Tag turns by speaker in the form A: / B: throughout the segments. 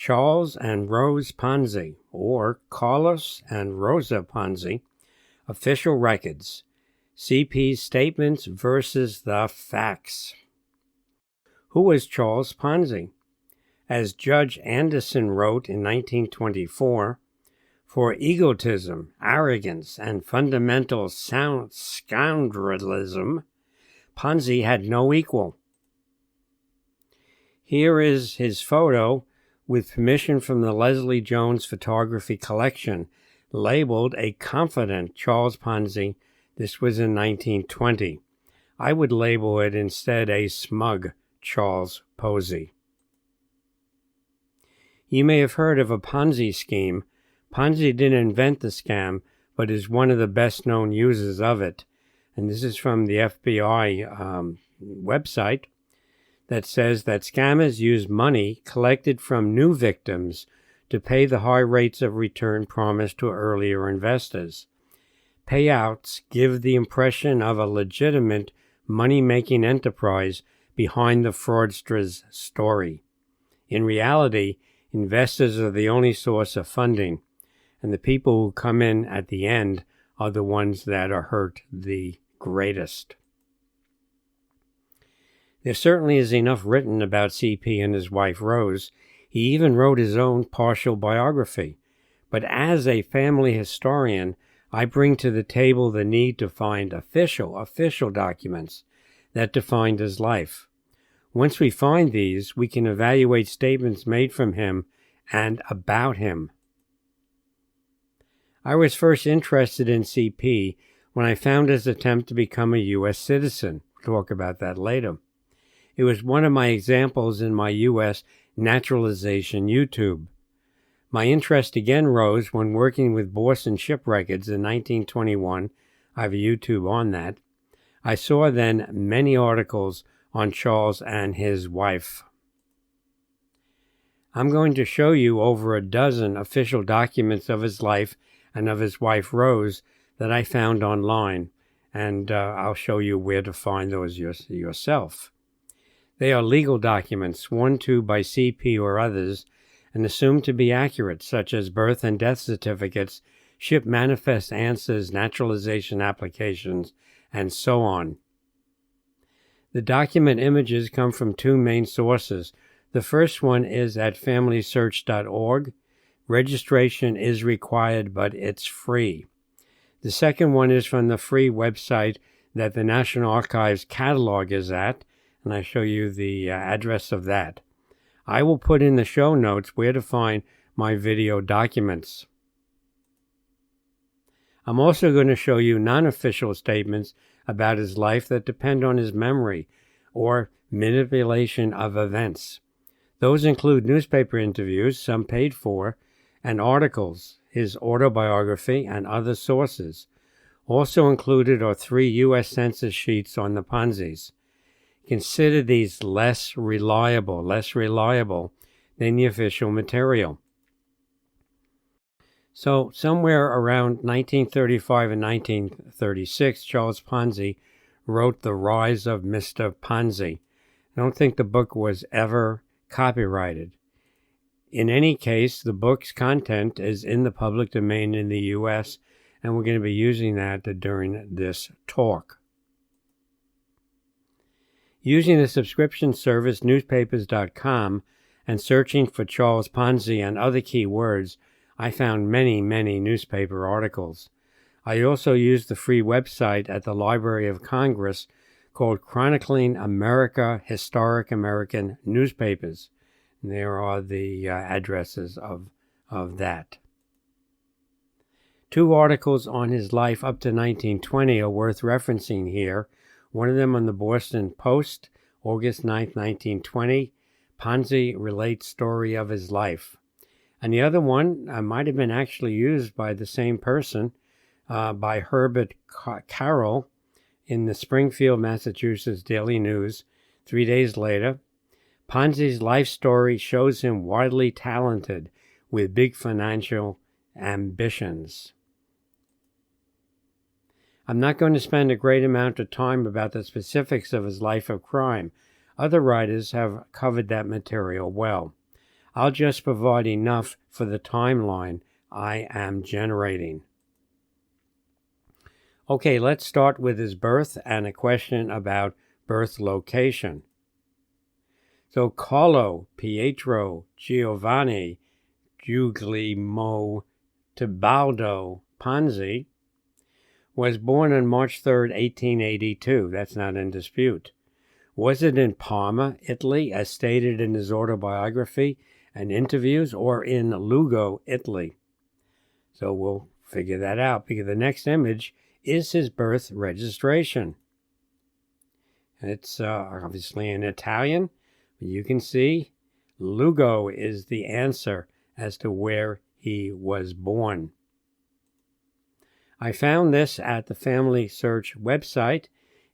A: Charles and Rose Ponzi, or Carlos and Rosa Ponzi, official records, CP's statements versus the facts. Who was Charles Ponzi? As Judge Anderson wrote in 1924, for egotism, arrogance, and fundamental scoundrelism, Ponzi had no equal. Here is his photo with permission from the Leslie Jones photography collection, labeled a confident Charles Ponzi. This was in 1920. I would label it instead a smug Charles Ponzi. You may have heard of a Ponzi scheme. Ponzi didn't invent the scam, but is one of the best-known users of it. And this is from the FBI website that says that scammers use money collected from new victims to pay the high rates of return promised to earlier investors. Payouts give the impression of a legitimate money-making enterprise behind the fraudster's story. In reality, investors are the only source of funding, and the people who come in at the end are the ones that are hurt the greatest. There certainly is enough written about CP and his wife Rose. He even wrote his own partial biography. But as a family historian, I bring to the table the need to find official documents that defined his life. Once we find these, we can evaluate statements made from him and about him. I was first interested in CP when I found his attempt to become a U.S. citizen. We'll talk about that later. It was one of my examples in my U.S. naturalization YouTube. My interest again rose when working with Boston ship records in 1921. I have a YouTube on that. I saw then many articles on Charles and his wife. I'm going to show you over a dozen official documents of his life and of his wife Rose that I found online, and I'll show you where to find those yourself. They are legal documents sworn to by CP or others and assumed to be accurate, such as birth and death certificates, ship manifest answers, naturalization applications, and so on. The document images come from two main sources. The first one is at FamilySearch.org. Registration is required, but it's free. The second one is from the free website that the National Archives catalog is at, and I show you the address of that. I will put in the show notes where to find my video documents. I'm also going to show you non-official statements about his life that depend on his memory or manipulation of events. Those include newspaper interviews, some paid for, and articles, his autobiography, and other sources. Also included are 3 U.S. Census sheets on the Ponzis. Consider these less reliable than the official material. So somewhere around 1935 and 1936, Charles Ponzi wrote The Rise of Mr. Ponzi. I don't think the book was ever copyrighted. In any case, the book's content is in the public domain in the U.S., and we're going to be using that during this talk. Using the subscription service newspapers.com and searching for Charles Ponzi and other keywords, I found many newspaper articles. I also used the free website at the Library of Congress called Chronicling Historic American Newspapers. And there are the addresses of that. 2 articles on his life up to 1920 are worth referencing here. One of them on the Boston Post, August 9, 1920, Ponzi relates story of his life. And the other one might have been actually used by the same person, by Herbert Caryl in the Springfield, Massachusetts Daily News 3 days later. Ponzi's life story shows him widely talented with big financial ambitions. I'm not going to spend a great amount of time about the specifics of his life of crime. Other writers have covered that material well. I'll just provide enough for the timeline I am generating. Okay, let's start with his birth and a question about birth location. So Carlo Pietro Giovanni Guglielmo Tebaldo Ponzi was born on March 3rd, 1882. That's not in dispute. Was it in Parma, Italy, as stated in his autobiography and interviews, or in Lugo, Italy? So we'll figure that out, because the next image is his birth registration. It's obviously in Italian. You can see Lugo is the answer as to where he was born. I found this at the Family Search website.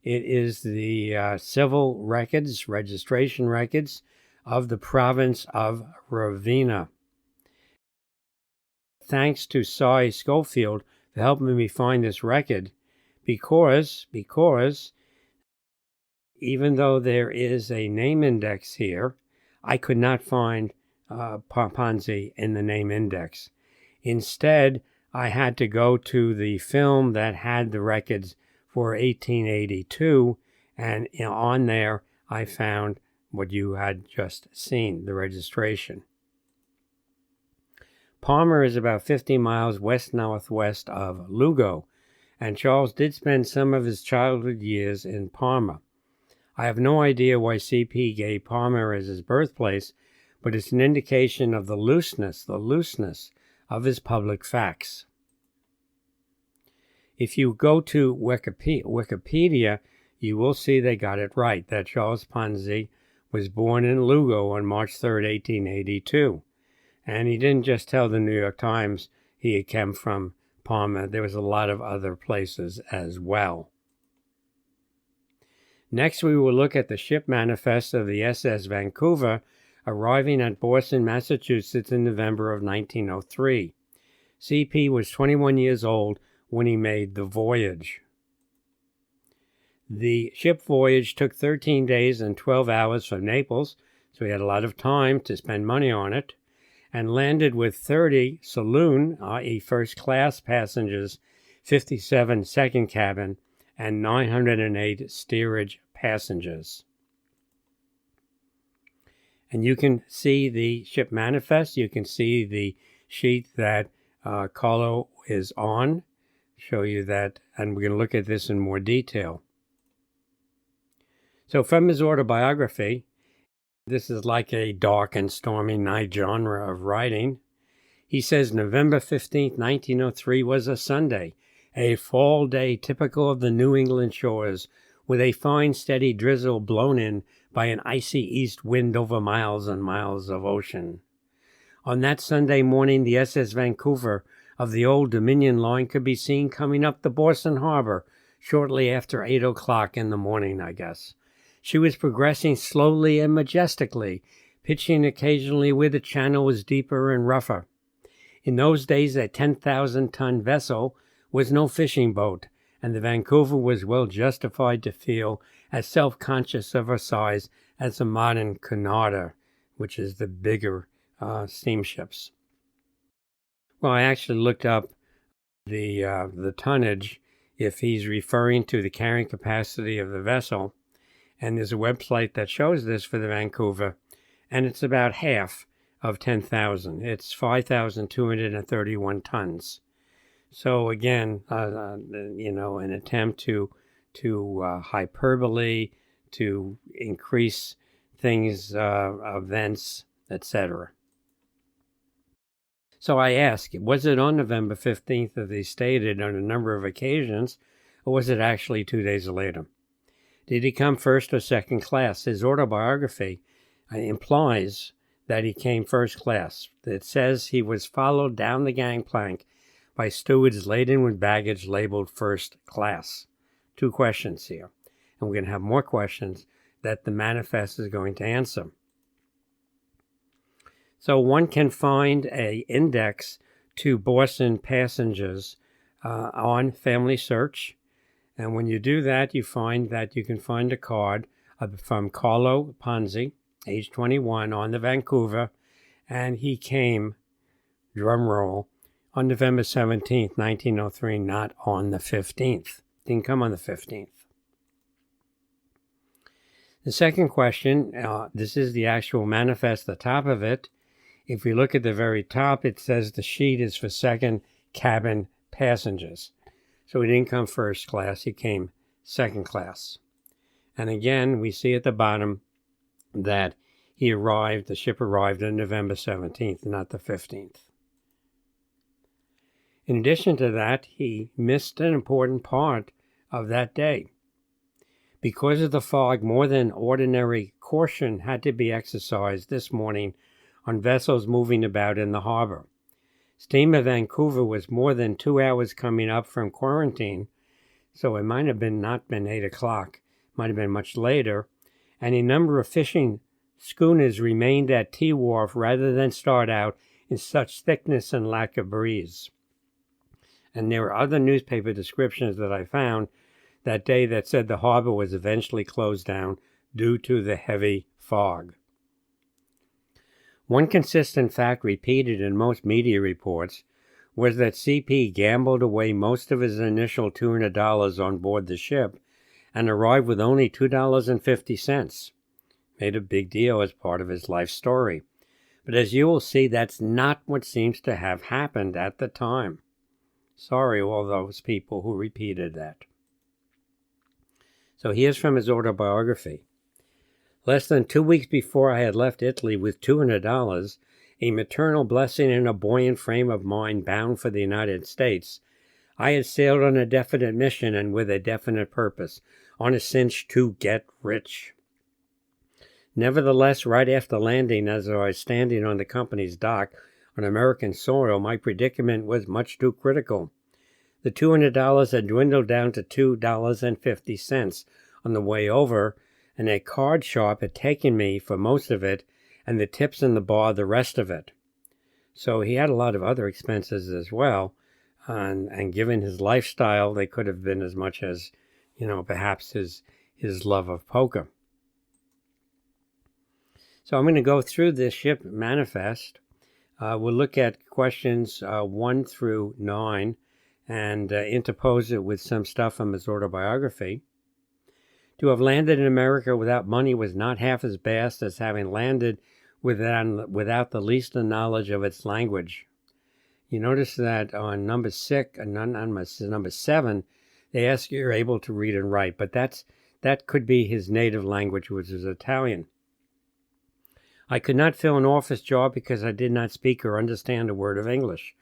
A: It is the civil records, registration records of the province of Ravenna. Thanks to Cy Schofield for helping me find this record, because even though there is a name index here, I could not find Ponzi in the name index. Instead, I had to go to the film that had the records for 1882, and on there I found what you had just seen, the registration. Parma is about 50 miles west-northwest of Lugo, and Charles did spend some of his childhood years in Parma. I have no idea why CP gave Parma as his birthplace, but it's an indication of the looseness of his public facts. If you go to Wikipedia, you will see they got it right, that Charles Ponzi was born in Lugo on March 3rd, 1882. And he didn't just tell the New York Times he had come from Parma. There was a lot of other places as well. Next, we will look at the ship manifest of the SS Vancouver arriving at Boston, Massachusetts in November of 1903. CP was 21 years old when he made the voyage. The ship voyage took 13 days and 12 hours from Naples, so he had a lot of time to spend money on it, and landed with 30 saloon, i.e. first-class passengers, 57 second cabin, and 908 steerage passengers. And you can see the ship manifest. You can see the sheet that Carlo is on. Show you that, and we're going to look at this in more detail. So from his autobiography, this is like a dark and stormy night genre of writing. He says November 15th, 1903 was a Sunday, a fall day typical of the New England shores, with a fine steady drizzle blown in by an icy east wind over miles and miles of ocean. On that Sunday morning, the SS Vancouver of the old Dominion line could be seen coming up the Boston Harbor shortly after 8 o'clock in the morning, I guess. She was progressing slowly and majestically, pitching occasionally where the channel was deeper and rougher. In those days, a 10,000-ton vessel was no fishing boat, and the Vancouver was well justified to feel as self-conscious of her size as a modern Cunarder, which is the bigger steamships. Well, I actually looked up the tonnage, if he's referring to the carrying capacity of the vessel, and there's a website that shows this for the Vancouver, and it's about half of 10,000. It's 5,231 tons. So again, an attempt to hyperbole, to increase things, events, etc. So I ask, was it on November 15th that they stated on a number of occasions, or was it actually 2 days later? Did he come first or second class? His autobiography implies that he came first class. It says he was followed down the gangplank by stewards laden with baggage labeled first class. 2 questions here. And we're going to have more questions that the manifest is going to answer. So one can find an index to Boston passengers on Family Search. And when you do that, you find that you can find a card from Carlo Ponzi, age 21, on the Vancouver. And he came, drum roll, on November 17th, 1903, not on the 15th. Didn't come on the 15th. The second question, this is the actual manifest, the top of it. If we look at the very top, it says the sheet is for second cabin passengers. So he didn't come first class, he came second class. And again, we see at the bottom that the ship arrived on November 17th, not the 15th. In addition to that, he missed an important part of that day. Because of the fog, more than ordinary caution had to be exercised this morning on vessels moving about in the harbor. Steamer Vancouver was more than 2 hours coming up from quarantine, so it might have not been 8 o'clock, might have been much later, and a number of fishing schooners remained at T-Wharf rather than start out in such thickness and lack of breeze. And there were other newspaper descriptions that I found that day that said the harbor was eventually closed down due to the heavy fog. One consistent fact repeated in most media reports was that CP gambled away most of his initial $200 on board the ship and arrived with only $2.50. Made a big deal as part of his life story. But as you will see, that's not what seems to have happened at the time. Sorry, all those people who repeated that. So here's from his autobiography. Less than 2 weeks before I had left Italy with $200, a maternal blessing and a buoyant frame of mind bound for the United States, I had sailed on a definite mission and with a definite purpose, on a cinch to get rich. Nevertheless, right after landing, as I was standing on the company's dock on American soil, my predicament was much too critical. The $200 had dwindled down to $2.50 on the way over, and a card sharp had taken me for most of it, and the tips in the bar the rest of it. So he had a lot of other expenses as well, and given his lifestyle, they could have been as much as, perhaps his love of poker. So I'm going to go through this ship manifest. We'll look at questions 1 through 9 and interpose it with some stuff from his autobiography. To have landed in America without money was not half as bad as having landed without the least knowledge of its language. You notice that on number 7, they ask you're able to read and write, but that could be his native language, which is Italian. I could not fill an office job because I did not speak or understand a word of English.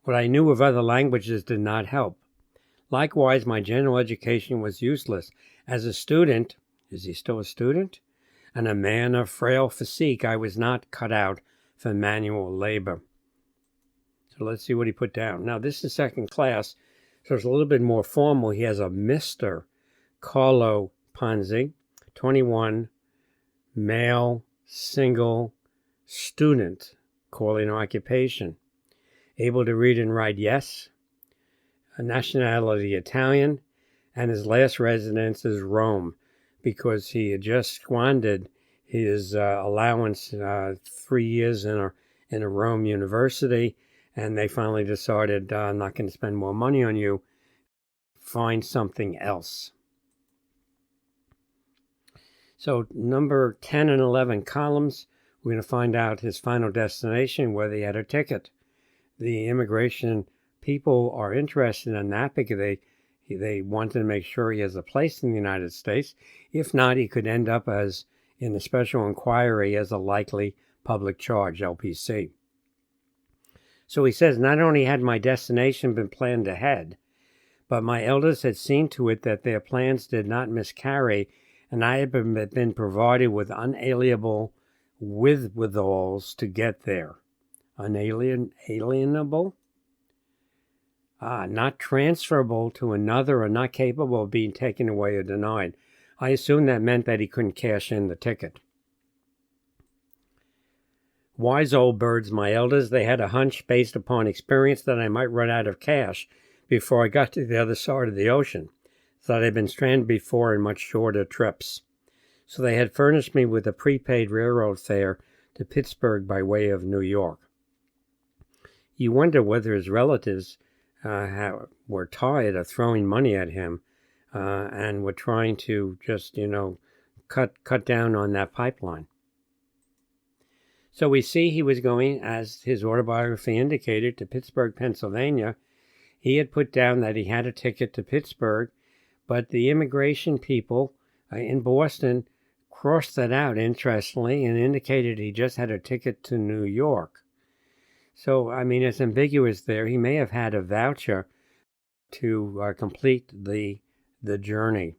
A: What I knew of other languages did not help. Likewise, my general education was useless. As a student, is he still a student? And a man of frail physique, I was not cut out for manual labor. So let's see what he put down. Now, this is second class, so it's a little bit more formal. He has a Mr. Carlo Ponzi, 21, male, single, student, calling occupation. Able to read and write, yes. A nationality Italian, and his last residence is Rome, because he had just squandered his allowance 3 years in a Rome university, and they finally decided, I'm not going to spend more money on you, find something else. So number 10 and 11 columns, we're going to find out his final destination, whether he had a ticket. The immigration people are interested in that because they want to make sure he has a place in the United States. If not, he could end up as in a special inquiry as a likely public charge, LPC. So he says, not only had my destination been planned ahead, but my elders had seen to it that their plans did not miscarry, and I had been provided with unalienable withals to get there. Unalienable? Not transferable to another or not capable of being taken away or denied. I assumed that meant that he couldn't cash in the ticket. Wise old birds, my elders, they had a hunch based upon experience that I might run out of cash before I got to the other side of the ocean, so that I'd been stranded before in much shorter trips. So they had furnished me with a prepaid railroad fare to Pittsburgh by way of New York. You wonder whether his relatives were tired of throwing money at him and were trying to just, cut down on that pipeline. So we see he was going, as his autobiography indicated, to Pittsburgh, Pennsylvania. He had put down that he had a ticket to Pittsburgh, but the immigration people in Boston crossed that out, interestingly, and indicated he just had a ticket to New York. So, it's ambiguous there. He may have had a voucher to complete the journey.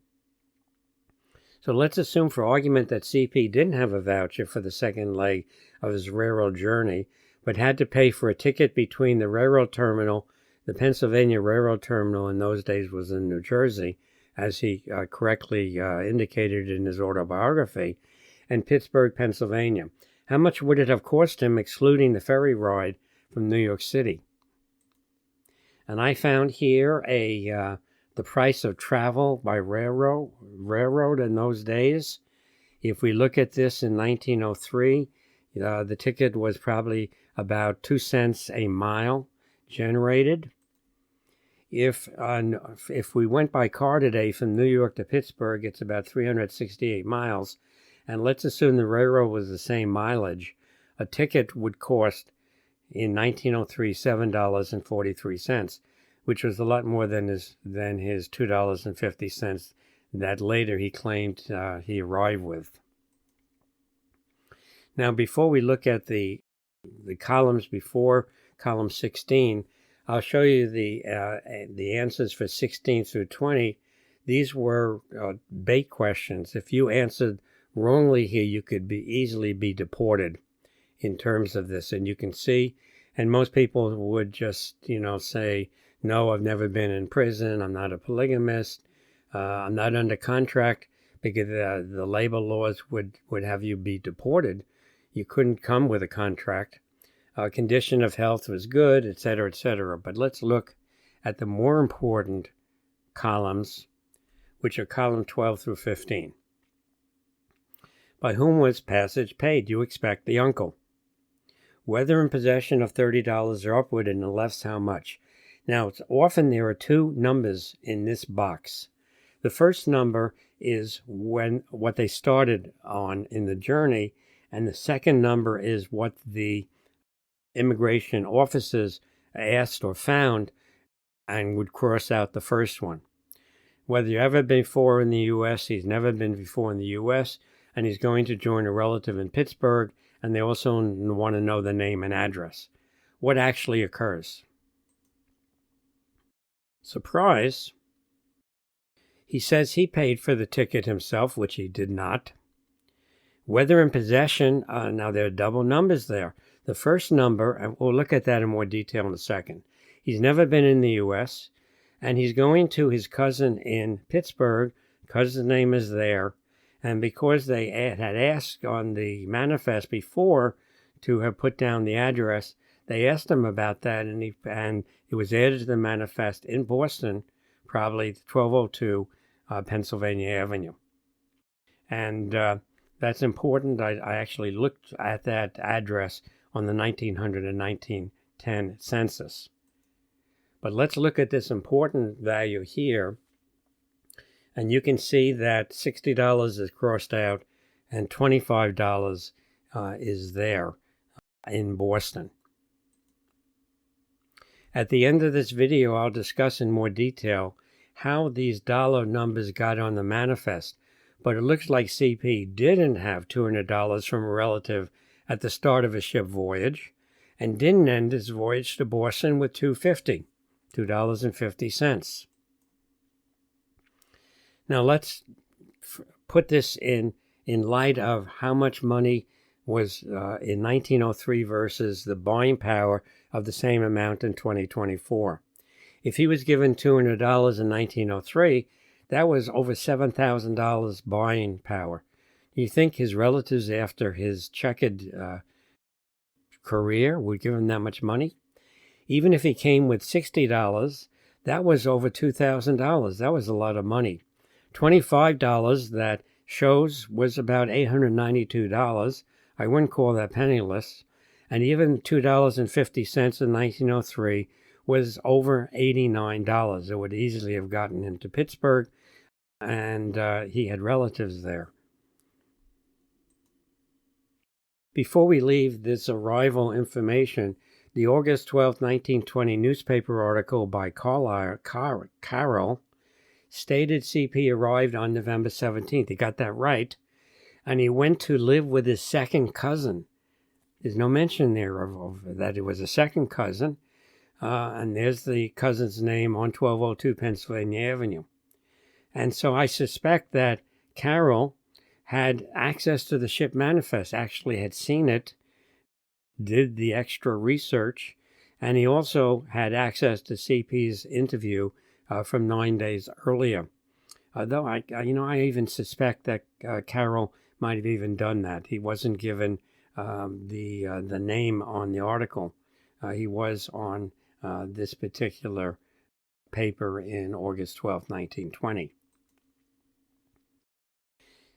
A: So let's assume for argument that CP didn't have a voucher for the second leg of his railroad journey, but had to pay for a ticket between the railroad terminal. The Pennsylvania Railroad Terminal in those days was in New Jersey, as he correctly indicated in his autobiography, and Pittsburgh, Pennsylvania. How much would it have cost him, excluding the ferry ride from New York City? And I found here the price of travel by railroad in those days. If we look at this in 1903, the ticket was probably about 2 cents a mile generated. If we went by car today from New York to Pittsburgh, it's about 368 miles. And let's assume the railroad was the same mileage. A ticket would cost, in 1903, $7.43, which was a lot more than his $2.50 that later he claimed he arrived with. Now, before we look at the columns before column 16, I'll show you the answers for 16 through 20. These were bait questions. If you answered wrongly here, you could easily be deported in terms of this. And you can see, and most people would just, say, no, I've never been in prison. I'm not a polygamist. I'm not under contract, because the labor laws would have you be deported. You couldn't come with a contract. Condition of health was good, etc., etc. But let's look at the more important columns, which are column 12 through 15. By whom was passage paid? You expect the uncle. Whether in possession of $30 or upward, and the left's how much. Now, it's often there are two numbers in this box. The first number is what they started on in the journey, and the second number is what the immigration officers asked or found, and would cross out the first one. Whether you ever been before in the U.S., he's never been before in the U.S., and he's going to join a relative in Pittsburgh, and they also want to know the name and address. What actually occurs? Surprise! He says he paid for the ticket himself, which he did not. Whether in possession, now there are double numbers there. The first number, and we'll look at that in more detail in a second. He's never been in the U.S., and he's going to his cousin in Pittsburgh. Cousin's name is there. And because they had asked on the manifest before to have put down the address, they asked him about that, and it was added to the manifest in Boston, probably 1202 Pennsylvania Avenue. And that's important. I actually looked at that address on the 1900 and 1910 census. But let's look at this important value here. And you can see that $60 is crossed out and $25 is there in Boston. At the end of this video, I'll discuss in more detail how these dollar numbers got on the manifest. But it looks like CP didn't have $200 from a relative at the start of his ship voyage, and didn't end his voyage to Boston with $2.50. Now let's put this in light of how much money was in 1903 versus the buying power of the same amount in 2024. If he was given $200 in 1903, that was over $7,000 buying power. Do you think his relatives, after his checkered career, would give him that much money? Even if he came with $60, that was over $2,000. That was a lot of money. $25 that shows was about $892. I wouldn't call that penniless. And even $2.50 in 1903 was over $89. It would easily have gotten him to Pittsburgh, and he had relatives there. Before we leave this arrival information, the August 12, 1920 newspaper article by Caryl stated CP arrived on November 17th. He got that right. And he went to live with his second cousin. There's no mention there of that it was a second cousin. And there's the cousin's name on 1202 Pennsylvania Avenue. And so I suspect that Caryl had access to the ship manifest, actually had seen it, did the extra research, and he also had access to CP's interview from 9 days earlier. Though I even suspect that Caryl might have even done that. He wasn't given the name on the article. He was on this particular paper in August 12, 1920.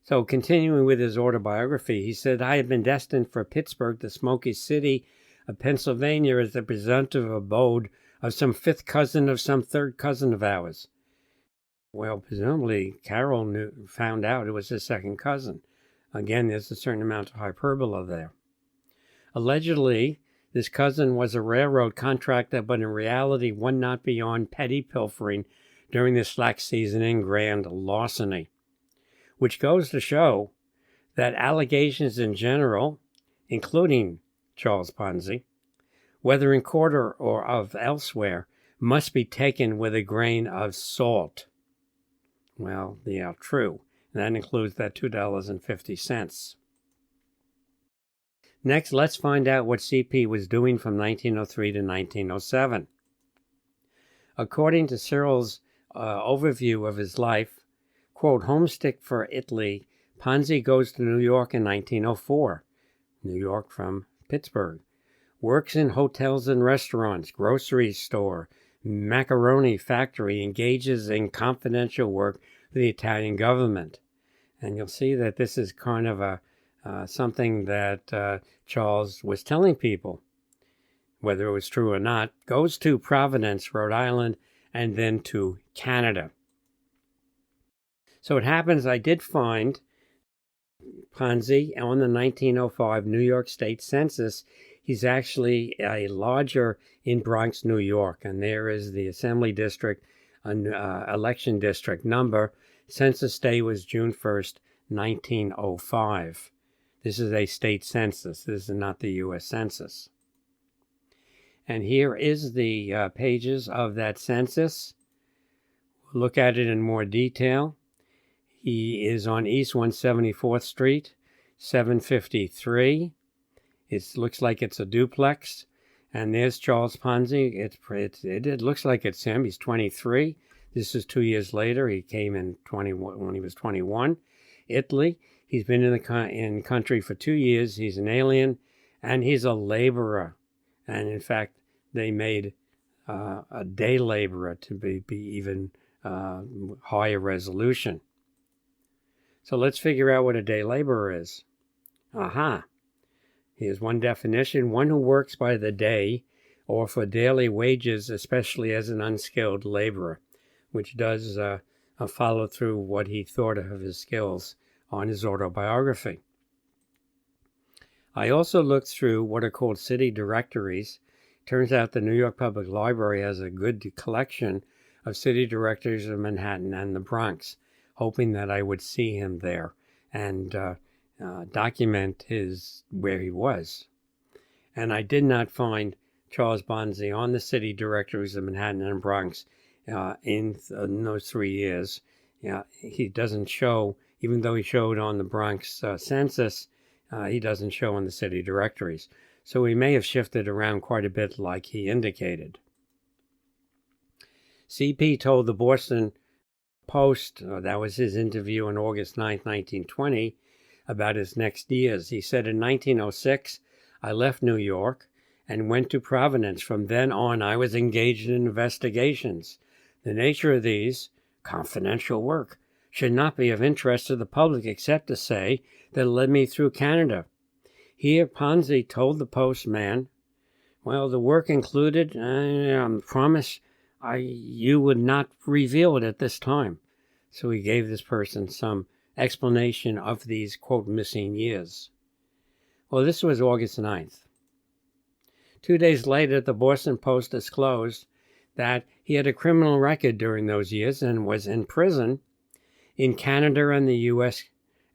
A: So continuing with his autobiography, he said, I had been destined for Pittsburgh, the Smoky City of Pennsylvania, as the presumptive abode of some fifth cousin of some third cousin of ours. Well, presumably, Caryl found out it was his second cousin. Again, there's a certain amount of hyperbole there. Allegedly, this cousin was a railroad contractor, but in reality, one not beyond petty pilfering during the slack season and grand larceny. Which goes to show that allegations in general, including Charles Ponzi, whether in court or of elsewhere, must be taken with a grain of salt. Well, yeah, true. And that includes that $2.50. Next, let's find out what CP was doing from 1903 to 1907. According to Cyril's overview of his life, quote, homestick for Italy, Ponzi goes to New York in 1904. New York from Pittsburgh. Works in hotels and restaurants, grocery store, macaroni factory, engages in confidential work for the Italian government. And you'll see that this is kind of something that Charles was telling people, whether it was true or not. Goes to Providence, Rhode Island, and then to Canada. So it happens I did find Ponzi on the 1905 New York State Census. He's actually a lodger in Bronx, New York, and there is the Assembly District, election district number. Census day was June 1st, 1905. This is a state census. This is not the U.S. Census. And here is the pages of that census. We'll look at it in more detail. He is on East 174th Street, 753. It looks like it's a duplex. And there's Charles Ponzi. It looks like it's him. He's 23. This is 2 years later. He came in when he was 21. Italy. He's been in country for 2 years. He's an alien, and he's a laborer. And in fact, they made a day laborer to be even higher resolution. So let's figure out what a day laborer is. Aha. Here's one definition. One who works by the day or for daily wages, especially as an unskilled laborer, which does follow through what he thought of his skills on his autobiography. I also looked through what are called city directories. Turns out the New York Public Library has a good collection of city directories of Manhattan and the Bronx, hoping that I would see him there and document where he was. And I did not find Charles Ponzi on the city directories of Manhattan and Bronx in those 3 years. He doesn't show, even though he showed on the Bronx census, he doesn't show on the city directories. So he may have shifted around quite a bit like he indicated. CP told the Boston Post, that was his interview on August 9, 1920, about his next years. He said, in 1906, I left New York and went to Providence. From then on, I was engaged in investigations. The nature of these, confidential work, should not be of interest to the public except to say that it led me through Canada. Here, Ponzi told the postman, well, the work included, promise you would not reveal it at this time. So he gave this person some explanation of these, quote, missing years. Well, this was August 9th. 2 days later, the Boston Post disclosed that he had a criminal record during those years and was in prison in Canada and the U.S.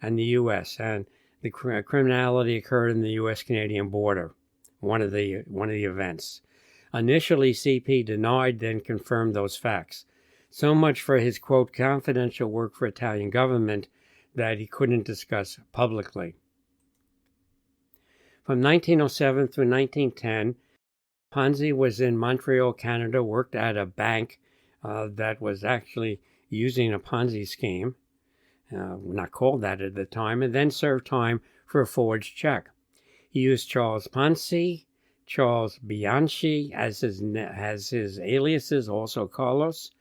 A: and the criminality occurred in the U.S.-Canadian border, one of the events. Initially, CP denied, then confirmed those facts. So much for his, quote, confidential work for Italian government that he couldn't discuss publicly. From 1907 through 1910, Ponzi was in Montreal, Canada, worked at a bank that was actually using a Ponzi scheme, not called that at the time, and then served time for a forged check. He used Charles Ponzi, Charles Bianchi as his aliases, also Carlos.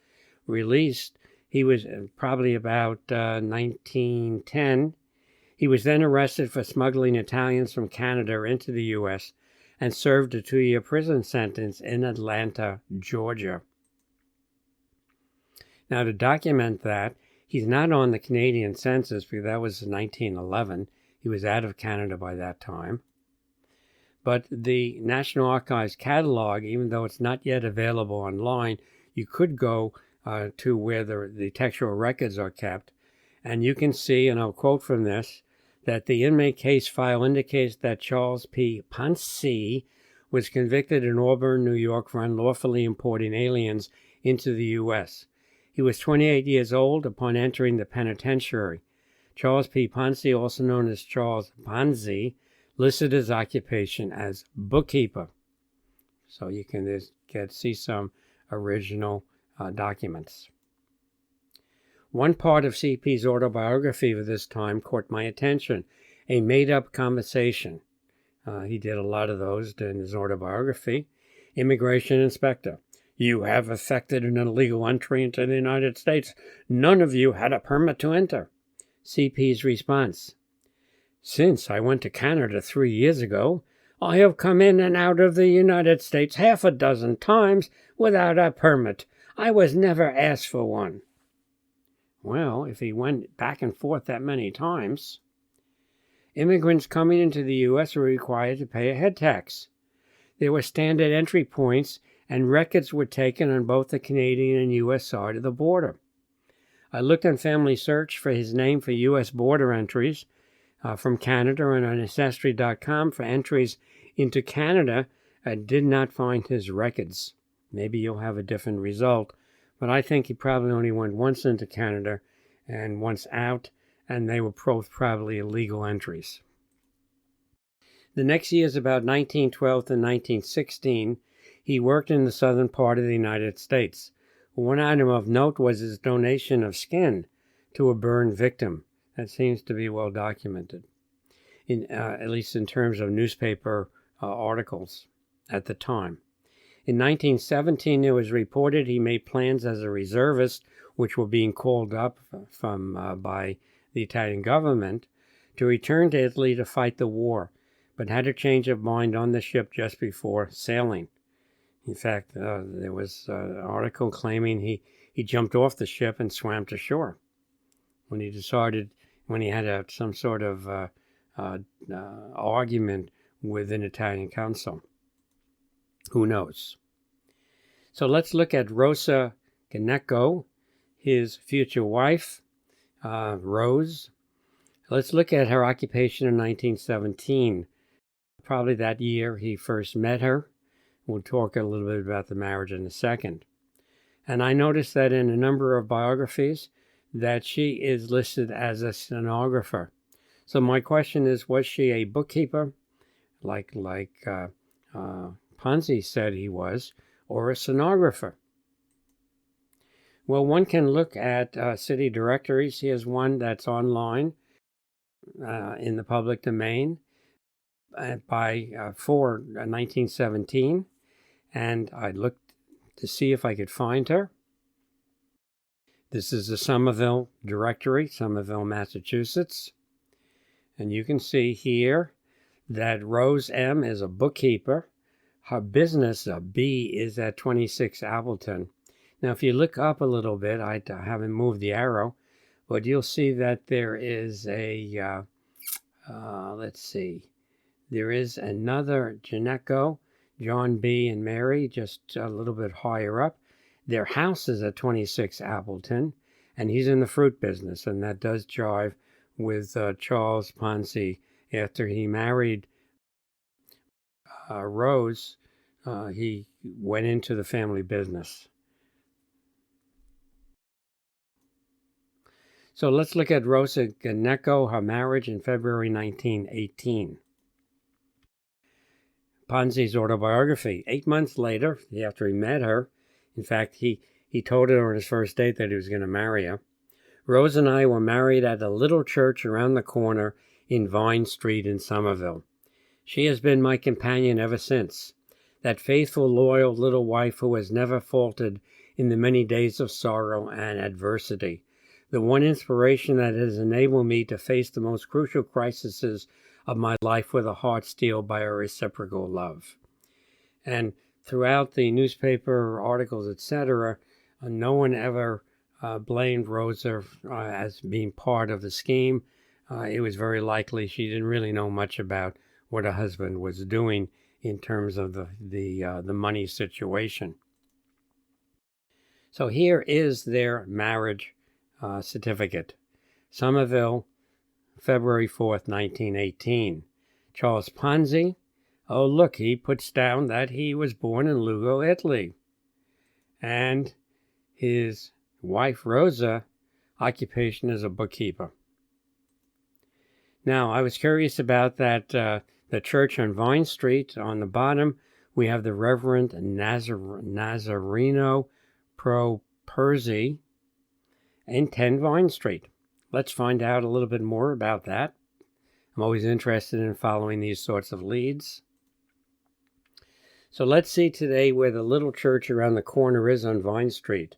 A: Released, he was probably about 1910. He was then arrested for smuggling Italians from Canada into the U.S. and served a 2-year prison sentence in Atlanta, Georgia. Now, to document that, he's not on the Canadian census because that was 1911. He was out of Canada by that time. But the National Archives catalog, even though it's not yet available online, you could go to where the textual records are kept, and you can see, and I'll quote from this, that the inmate case file indicates that Charles P. Ponzi was convicted in Auburn, New York, for unlawfully importing aliens into the U.S. He was 28 years old upon entering the penitentiary. Charles P. Ponzi, also known as Charles Ponzi, listed his occupation as bookkeeper. So you can see some original documents. One part of CP's autobiography of this time caught my attention, a made-up conversation. He did a lot of those in his autobiography. Immigration inspector: you have effected an illegal entry into the United States. None of you had a permit to enter. CP's response: since I went to Canada 3 years ago, I have come in and out of the United States 6 times without a permit. I was never asked for one. Well, if he went back and forth that many times, immigrants coming into the U.S. were required to pay a head tax. There were standard entry points, and records were taken on both the Canadian and U.S. side of the border. I looked on Family Search for his name for U.S. border entries from Canada and on Ancestry.com for entries into Canada. I did not find his records. Maybe you'll have a different result, but I think he probably only went once into Canada and once out, and they were both probably illegal entries. The next years, about 1912 to 1916, he worked in the southern part of the United States. One item of note was his donation of skin to a burn victim. That seems to be well documented, at least in terms of newspaper articles at the time. In 1917, it was reported he made plans as a reservist, which were being called up by the Italian government, to return to Italy to fight the war, but had a change of mind on the ship just before sailing. In fact, there was an article claiming he jumped off the ship and swam to shore when he had some sort of argument with an Italian consul. Who knows? So let's look at Rosa Gnecco, his future wife, Rose. Let's look at her occupation in 1917. Probably that year he first met her. We'll talk a little bit about the marriage in a second. And I noticed that in a number of biographies that she is listed as a stenographer. So my question is, was she a bookkeeper, like Ponzi said he was, or a stenographer? Well, one can look at city directories. Here's one that's online in the public domain for 1917, and I looked to see if I could find her. This is the Somerville directory, Somerville, Massachusetts. And you can see here that Rose M. is a bookkeeper. Her business, B, is at 26 Appleton. Now, if you look up a little bit, I haven't moved the arrow, but you'll see that there is a, let's see, there is another Gineco, John B. and Mary, just a little bit higher up. Their house is at 26 Appleton, and he's in the fruit business, and that does jive with Charles Ponzi. After he married Rose, he went into the family business. So let's look at Rosa Gineco, her marriage in February 1918. Ponzi's autobiography. 8 months later, after he met her, in fact, he told her on his first date that he was going to marry her. Rose and I were married at a little church around the corner in Vine Street in Somerville. She has been my companion ever since, that faithful, loyal little wife who has never faltered in the many days of sorrow and adversity, the one inspiration that has enabled me to face the most crucial crises of my life with a heart steeled by a reciprocal love. And throughout the newspaper articles, etc., no one ever blamed Rosa as being part of the scheme. It was very likely she didn't really know much about what her husband was doing in terms of the money situation. So here is their marriage certificate. Somerville, February 4th, 1918. Charles Ponzi. Oh, look, he puts down that he was born in Lugo, Italy. And his wife, Rosa, occupation is a bookkeeper. Now, I was curious about that, the church on Vine Street. On the bottom, we have the Reverend Nazareno Pro Perzi in 10 Vine Street. Let's find out a little bit more about that. I'm always interested in following these sorts of leads. So let's see today where the little church around the corner is on Vine Street.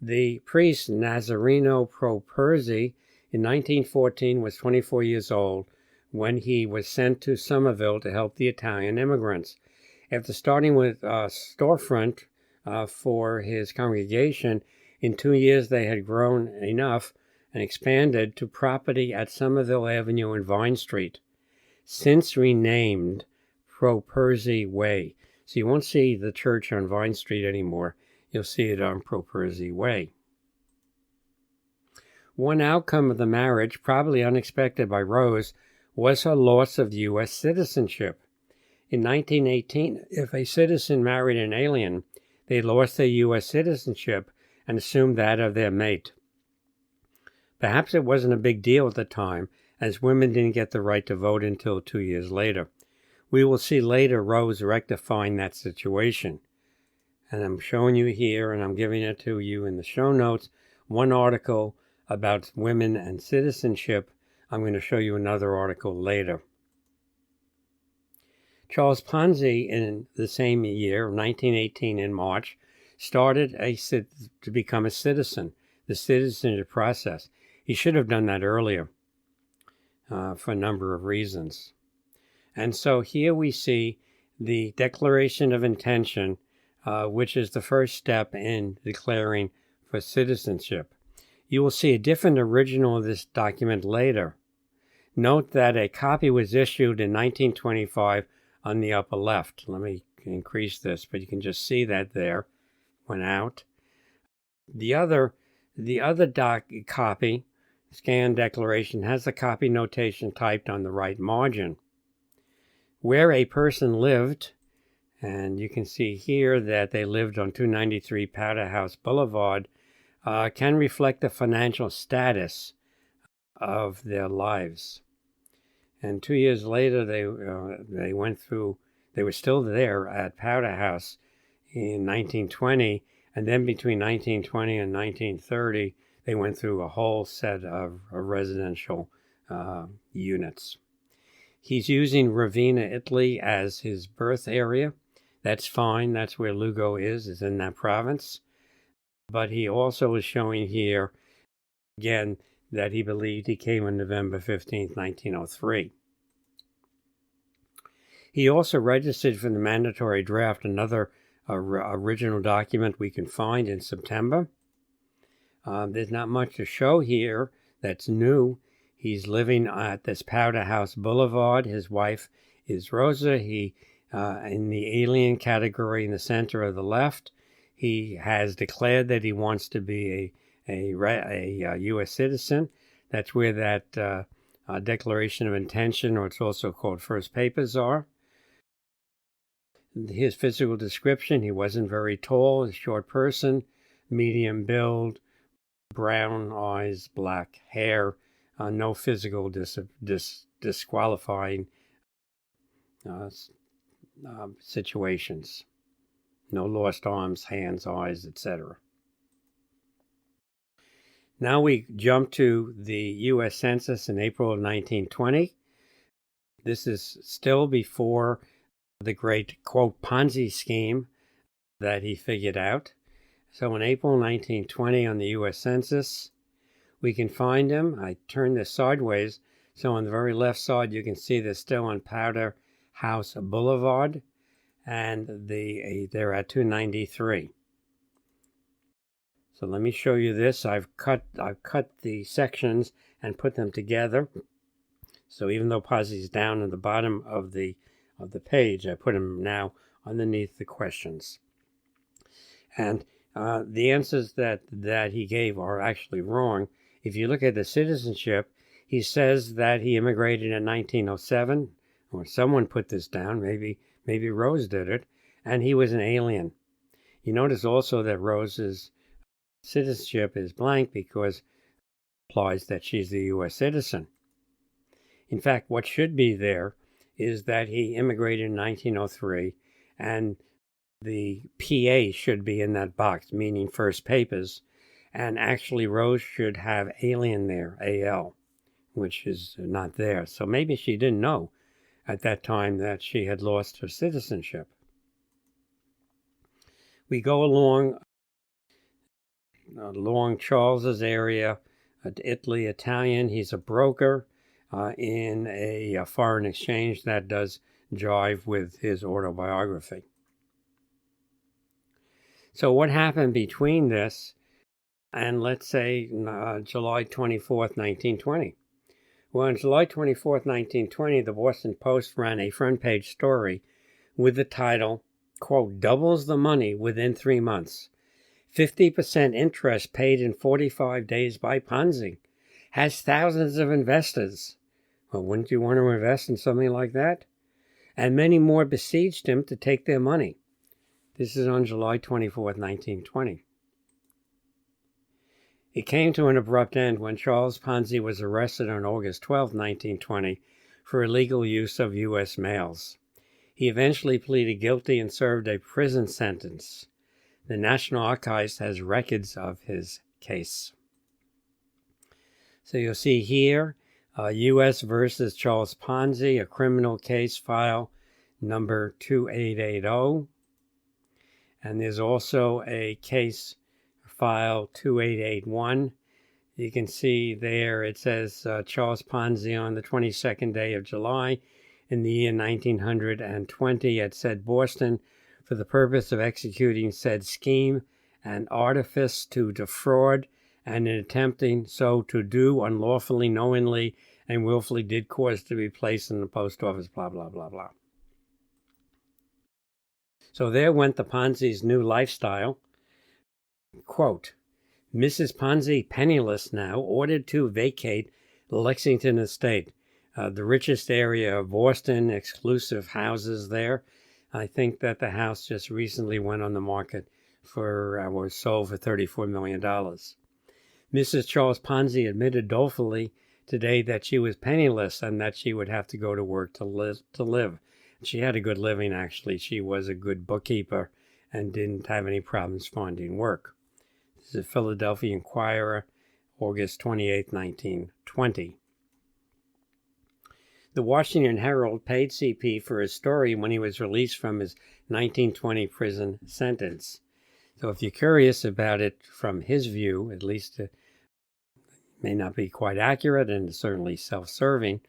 A: The priest, Nazareno Pro Perzi, in 1914 was 24 years old when he was sent to Somerville to help the Italian immigrants. After starting with a storefront for his congregation, in 2 years they had grown enough and expanded to property at Somerville Avenue and Vine Street, since renamed Pro Perzi Way. So you won't see the church on Vine Street anymore. You'll see it on Pro Perzi Way. One outcome of the marriage, probably unexpected by Rose, was her loss of U.S. citizenship. In 1918, if a citizen married an alien, they lost their U.S. citizenship and assumed that of their mate. Perhaps it wasn't a big deal at the time, as women didn't get the right to vote until 2 years later. We will see later Rose rectifying that situation. And I'm showing you here, and I'm giving it to you in the show notes, one article about women and citizenship. I'm going to show you another article later. Charles Ponzi, in the same year, 1918 in March, started to become a citizen, the citizenship process. He should have done that earlier for a number of reasons. And so here we see the Declaration of Intention, which is the first step in declaring for citizenship. You will see a different original of this document later. Note that a copy was issued in 1925 on the upper left. Let me increase this, but you can just see that there. Went out. The other copy, scanned declaration, has the copy notation typed on the right margin. Where a person lived, and you can see here that they lived on 293 Powder House Boulevard, can reflect the financial status of their lives. And 2 years later, they were still there at Powder House in 1920, and then between 1920 and 1930, they went through a whole set of residential units. He's using Ravenna, Italy as his birth area. That's fine. That's where Lugo is in that province. But he also is showing here, again, that he believed he came on November 15th, 1903. He also registered for the mandatory draft, another original document we can find in September. There's not much to show here that's new. He's living at this Powder House Boulevard. His wife is Rosa. He, in the alien category in the center of the left, he has declared that he wants to be a U.S. citizen. That's where that Declaration of Intention, or it's also called First Papers, are. His physical description: he wasn't very tall, a short person, medium build, brown eyes, black hair, no physical disqualifying situations, no lost arms, hands, eyes, etc. Now we jump to the U.S. Census in April of 1920. This is still before the great, quote, Ponzi scheme that he figured out. So in April 1920 on the U.S. Census, we can find him. I turned this sideways, so on the very left side you can see they're still on Powder House Boulevard, and they're at 293. So let me show you this. I've cut the sections and put them together. So even though Ponzi's down at the bottom of the page, I put him now underneath the questions. And the answers that he gave are actually wrong. If you look at the citizenship, he says that he immigrated in 1907, or someone put this down, maybe Rose did it, and he was an alien. You notice also that Rose's citizenship is blank because it implies that she's the U.S. citizen. In fact, what should be there is that he immigrated in 1903, and the PA should be in that box, meaning First Papers, and actually Rose should have alien there, AL, which is not there. So maybe she didn't know at that time that she had lost her citizenship. We go along Charles's area, Italy, Italian. He's a broker in a foreign exchange. That does jive with his autobiography. So what happened between this and, let's say, July 24th, 1920? Well, on July 24th, 1920, the Boston Post ran a front-page story with the title, quote, "Doubles the money within 3 months. 50% interest paid in 45 days by Ponzi. Has thousands of investors." Well, wouldn't you want to invest in something like that? And many more besieged him to take their money. This is on July 24th, 1920. It came to an abrupt end when Charles Ponzi was arrested on August 12, 1920, for illegal use of U.S. mails. He eventually pleaded guilty and served a prison sentence. The National Archives has records of his case. So you'll see here, U.S. versus Charles Ponzi, a criminal case file number 2880. And there's also a case file 2881. You can see there it says Charles Ponzi on the 22nd day of July in the year 1920 at said Boston for the purpose of executing said scheme and artifice to defraud, and in attempting so to do unlawfully, knowingly, and willfully did cause to be placed in the post office, blah, blah, blah, blah. So there went the Ponzi's new lifestyle. Quote, "Mrs. Ponzi, penniless now, ordered to vacate Lexington Estate, the richest area of Boston, exclusive houses there. I think that the house just recently went on the market was sold for $34 million. Mrs. Charles Ponzi admitted dolefully today that she was penniless and that she would have to go to work to live. She had a good living, actually. She was a good bookkeeper and didn't have any problems finding work." This is Philadelphia Inquirer, August 28, 1920. The Washington Herald paid CP for his story when he was released from his 1920 prison sentence. So if you're curious about it from his view, at least it may not be quite accurate and certainly self-serving,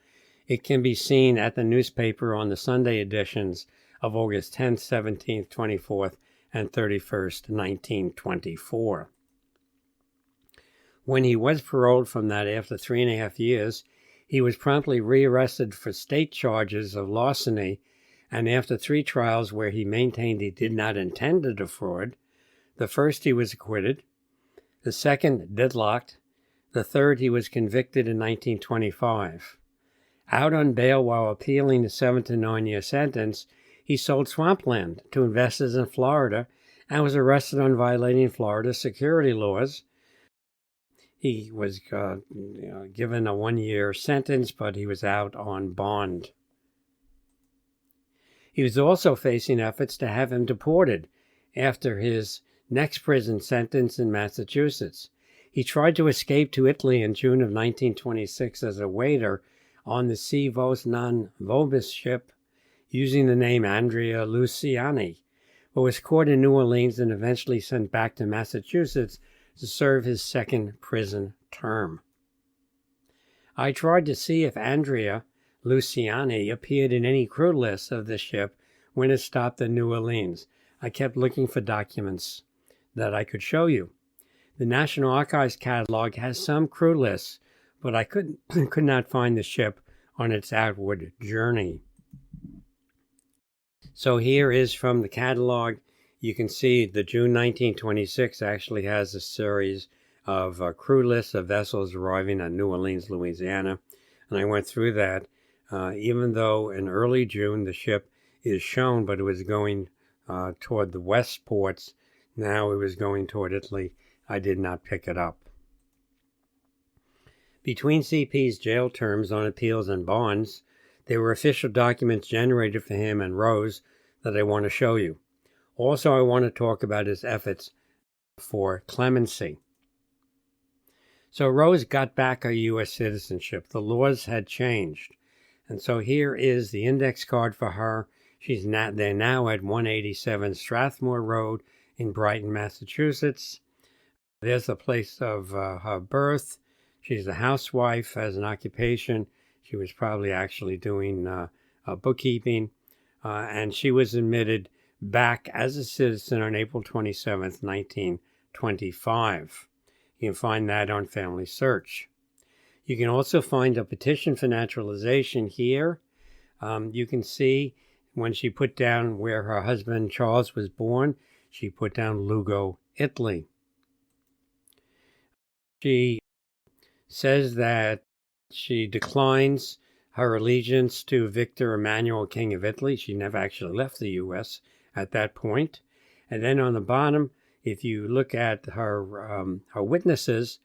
A: It can be seen at the newspaper on the Sunday editions of August 10th, 17th, 24th, and 31st, 1924. When he was paroled from that after 3.5 years, he was promptly rearrested for state charges of larceny, and after 3 trials where he maintained he did not intend to defraud, the first he was acquitted, the second deadlocked, the third he was convicted in 1925. Out on bail while appealing the 7 to 9 year sentence, he sold swampland to investors in Florida and was arrested on violating Florida security laws. He was given a 1-year sentence, but he was out on bond. He was also facing efforts to have him deported after his next prison sentence in Massachusetts. He tried to escape to Italy in June of 1926 as a waiter on the C. Vos non vobis ship using the name Andrea Luciani, but was caught in New Orleans and eventually sent back to Massachusetts to serve his second prison term. I tried to see if Andrea Luciani appeared in any crew lists of the ship when it stopped in New Orleans. I kept looking for documents that I could show you. The National Archives catalog has some crew lists, but I could not find the ship on its outward journey. So here is from the catalog. You can see the June 1926 actually has a series of crew lists of vessels arriving at New Orleans, Louisiana. And I went through that. Even though in early June the ship is shown, but it was going toward the west ports. Now it was going toward Italy. I did not pick it up. Between CP's jail terms on appeals and bonds, there were official documents generated for him and Rose that I want to show you. Also, I want to talk about his efforts for clemency. So Rose got back her U.S. citizenship. The laws had changed. And so here is the index card for her. They're now at 187 Strathmore Road in Brighton, Massachusetts. There's the place of her birth. She's a housewife, has an occupation. She was probably actually doing bookkeeping. And she was admitted back as a citizen on April 27th, 1925. You can find that on Family Search. You can also find a petition for naturalization here. You can see when she put down where her husband Charles was born, she put down Lugo, Italy. She says that she declines her allegiance to Victor Emmanuel, King of Italy. She never actually left the U.S. at that point. And then on the bottom, if you look at her witnesses,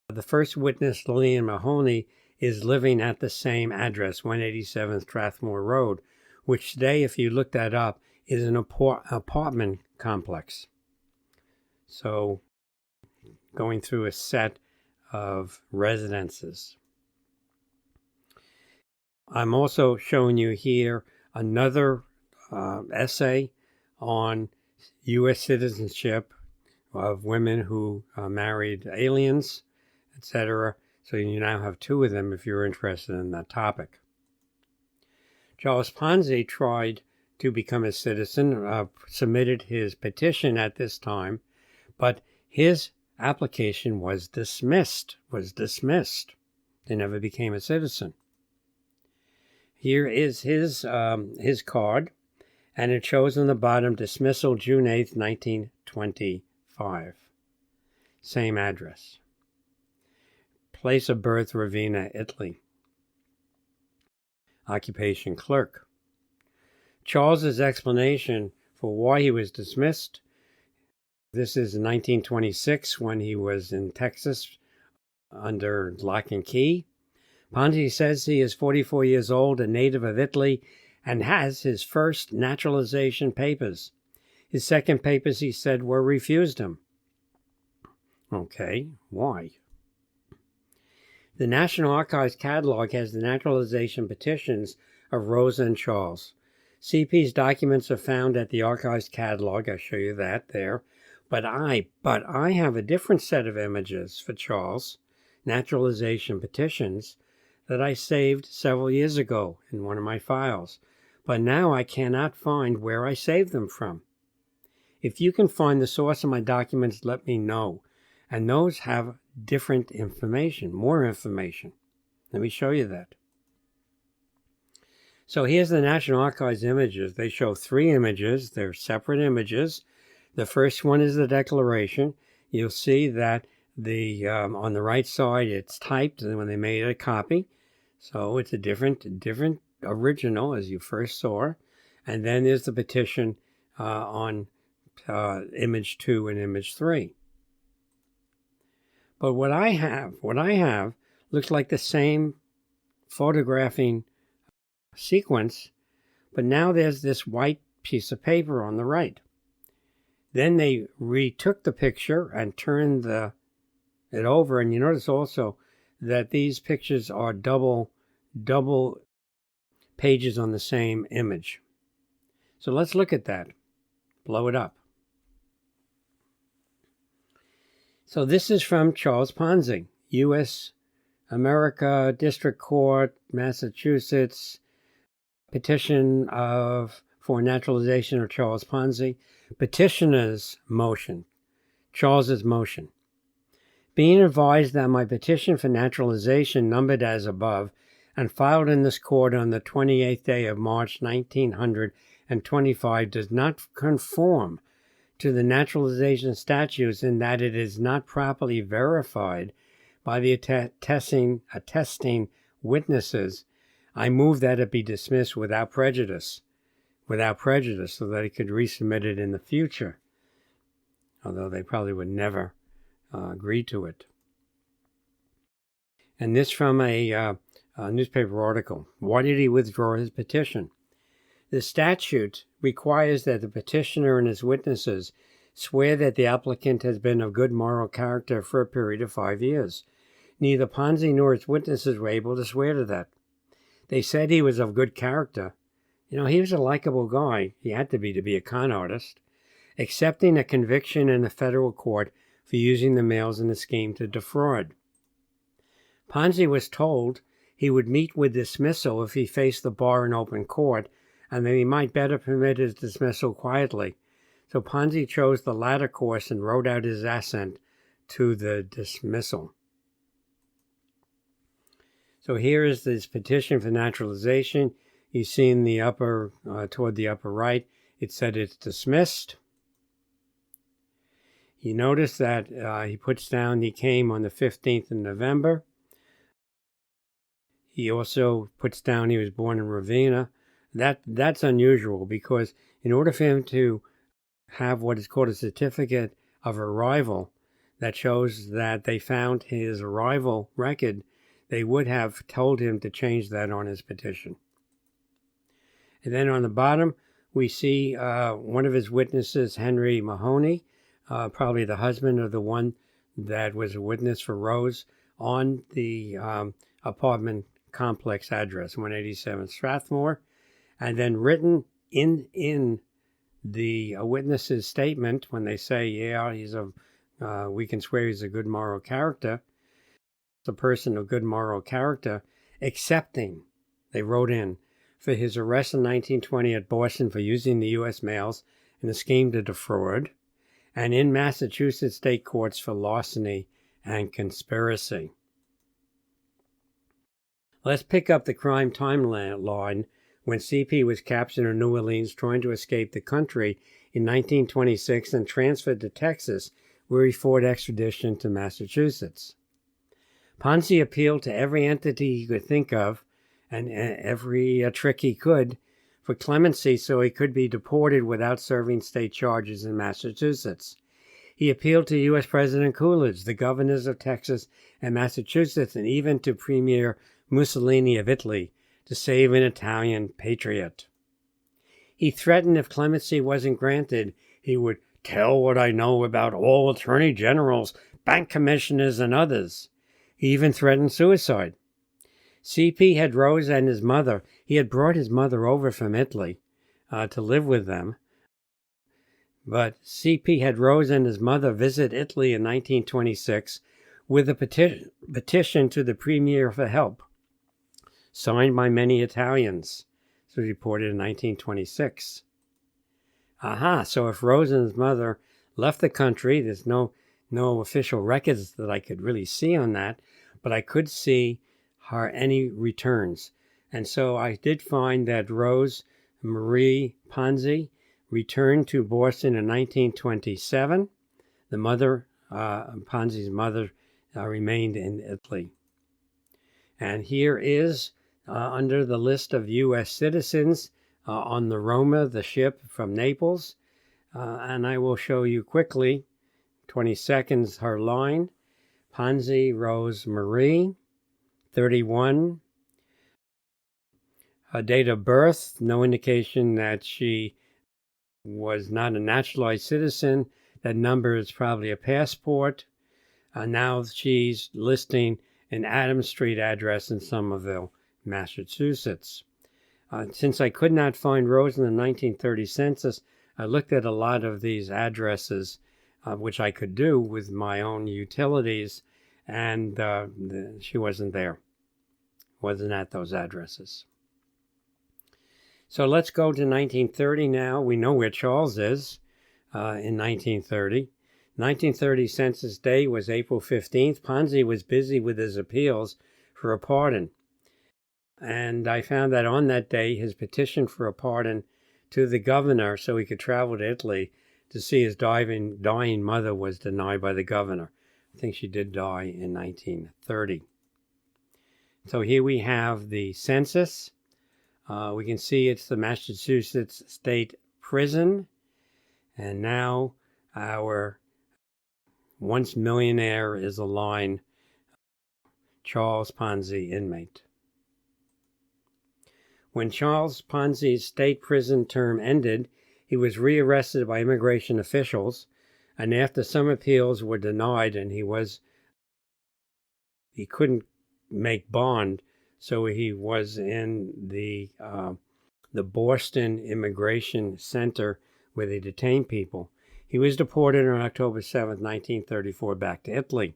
A: the first witness, Lillian Mahoney, is living at the same address, 187 Strathmore Road, which today, if you look that up, is an apartment complex. So going through a set of residences. I'm also showing you here another essay on U.S. citizenship of women who married aliens, etc. So you now have 2 of them if you're interested in that topic. Charles Ponzi tried to become a citizen, submitted his petition at this time, but his application was dismissed. He never became a citizen. Here is his card, and it shows on the bottom, dismissal June 8th, 1925. Same address. Place of birth, Ravenna, Italy. Occupation, clerk. Charles's explanation for why he was dismissed. This is in 1926 when he was in Texas under lock and key. Ponzi says he is 44 years old, a native of Italy, and has his first naturalization papers. His second papers, he said, were refused him. Okay, why? The National Archives catalog has the naturalization petitions of Rose and Charles. CP's documents are found at the Archives catalog. I'll show you that there. But I have a different set of images for Charles, naturalization petitions, that I saved several years ago in one of my files, but now I cannot find where I saved them from. If you can find the source of my documents, let me know. And those have different information, more information. Let me show you that. So here's the National Archives images. They show 3 images. They're separate images. The first one is the Declaration. You'll see that on the right side it's typed when they made a copy. So it's a different original as you first saw. And then there's the petition on image 2 and image 3. But what I have looks like the same photographing sequence, but now there's this white piece of paper on the right. Then they retook the picture and turned it over, and you notice also that these pictures are double pages on the same image. So let's look at that. Blow it up. So this is from Charles Ponzi, U.S. America District Court, Massachusetts, petition for naturalization of Charles Ponzi. Petitioner's motion, Charles's motion. Being advised that my petition for naturalization, numbered as above, and filed in this court on the 28th day of March 1925, does not conform to the naturalization statutes in that it is not properly verified by the attesting witnesses, I move that it be dismissed without prejudice, so that it could resubmit it in the future, although they probably would never agree to it. And this from a newspaper article. Why did he withdraw his petition? The statute requires that the petitioner and his witnesses swear that the applicant has been of good moral character for a period of 5 years. Neither Ponzi nor his witnesses were able to swear to that. They said he was of good character. You know, he was a likable guy. He had to be a con artist, accepting a conviction in a federal court for using the mails in a scheme to defraud. Ponzi was told he would meet with dismissal if he faced the bar in open court, and that he might better permit his dismissal quietly. So Ponzi chose the latter course and wrote out his assent to the dismissal. So here is this petition for naturalization. You see in the upper, toward the upper right, it said it's dismissed. You notice that he puts down he came on the 15th of November. He also puts down he was born in Ravenna. That's unusual because in order for him to have what is called a certificate of arrival that shows that they found his arrival record, they would have told him to change that on his petition. And then on the bottom, we see one of his witnesses, Henry Mahoney, probably the husband of the one that was a witness for Rose, on the apartment complex address, 187 Strathmore. And then written in the witness's statement, when they say, yeah, we can swear he's a good moral character, a person of good moral character, accepting, they wrote in, for his arrest in 1920 at Boston for using the U.S. mails in a scheme to defraud, and in Massachusetts state courts for larceny and conspiracy. Let's pick up the crime timeline when CP was captured in New Orleans trying to escape the country in 1926 and transferred to Texas, where he fought extradition to Massachusetts. Ponzi appealed to every entity he could think of and every trick he could for clemency so he could be deported without serving state charges in Massachusetts. He appealed to U.S. President Coolidge, the governors of Texas and Massachusetts, and even to Premier Mussolini of Italy to save an Italian patriot. He threatened if clemency wasn't granted, he would tell what I know about all attorney generals, bank commissioners, and others. He even threatened suicide. CP had Rose and his mother. He had brought his mother over from Italy to live with them. But CP had Rose and his mother visit Italy in 1926 with a petition to the Premier for help. signed by many Italians. This was reported in 1926. Aha, so if Rose and his mother left the country, there's no official records that I could really see on that, but I could see any returns. And so I did find that Rose Marie Ponzi returned to Boston in 1927. The mother, Ponzi's mother, remained in Italy. And here is, under the list of U.S. citizens, on the Roma, the ship from Naples. And I will show you quickly, 20 seconds, her line. Ponzi Rose Marie, 31. Her date of birth, no indication that she was not a naturalized citizen. That number is probably a passport. Now she's listing an Adams Street address in Somerville, Massachusetts. Since I could not find Rose in the 1930 census, I looked at a lot of these addresses, which I could do with my own utilities, and she wasn't there. Wasn't at those addresses. So let's go to 1930 now. We know where Charles is in 1930. 1930 Census Day was April 15th. Ponzi was busy with his appeals for a pardon. And I found that on that day, his petition for a pardon to the governor so he could travel to Italy to see his dying mother was denied by the governor. I think she did die in 1930. So here we have the census. We can see it's the Massachusetts State Prison. And now our once millionaire is a line, Charles Ponzi, inmate. When Charles Ponzi's state prison term ended, he was rearrested by immigration officials, and after some appeals were denied and he couldn't make bond, so he was in the Boston Immigration Center where they detain people. He was deported on October 7, 1934, back to Italy.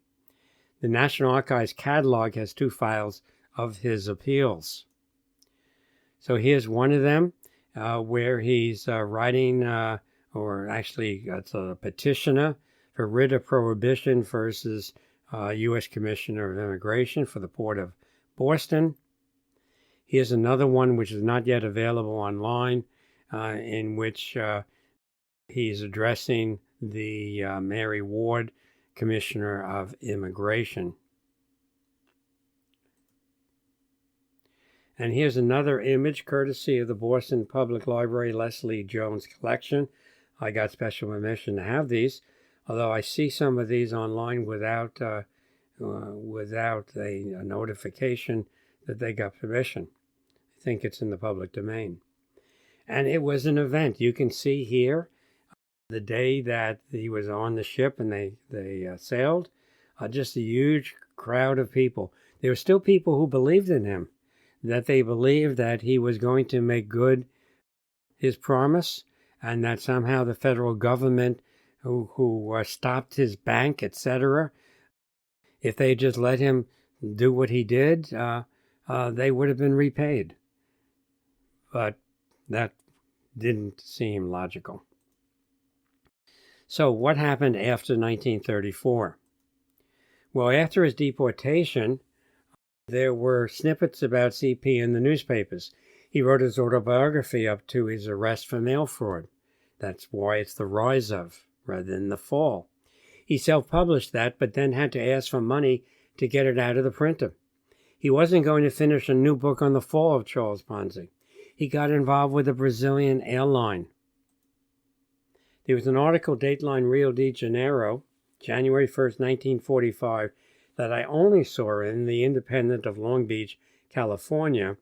A: The National Archives catalog has 2 files of his appeals. So here's one of them where he's writing, or actually it's a petitioner for writ of prohibition versus U.S. Commissioner of Immigration for the Port of Boston. Here's another one which is not yet available online, in which he's addressing the Mary Ward, Commissioner of Immigration. And here's another image courtesy of the Boston Public Library Leslie Jones collection. I got special permission to have these, although I see some of these online without a notification that they got permission. I think it's in the public domain. And it was an event. You can see here the day that he was on the ship and they sailed, just a huge crowd of people. There were still people who believed in him, that they believed that he was going to make good his promise, and that somehow the federal government who stopped his bank, etc., if they just let him do what he did, they would have been repaid. But that didn't seem logical. So what happened after 1934? Well, after his deportation, there were snippets about CP in the newspapers. He wrote his autobiography up to his arrest for mail fraud. That's why it's the rise of, rather than the fall. He self-published that, but then had to ask for money to get it out of the printer. He wasn't going to finish a new book on the fall of Charles Ponzi. He got involved with a Brazilian airline. There was an article, Dateline Rio de Janeiro, January 1st, 1945, that I only saw in the Independent of Long Beach, California,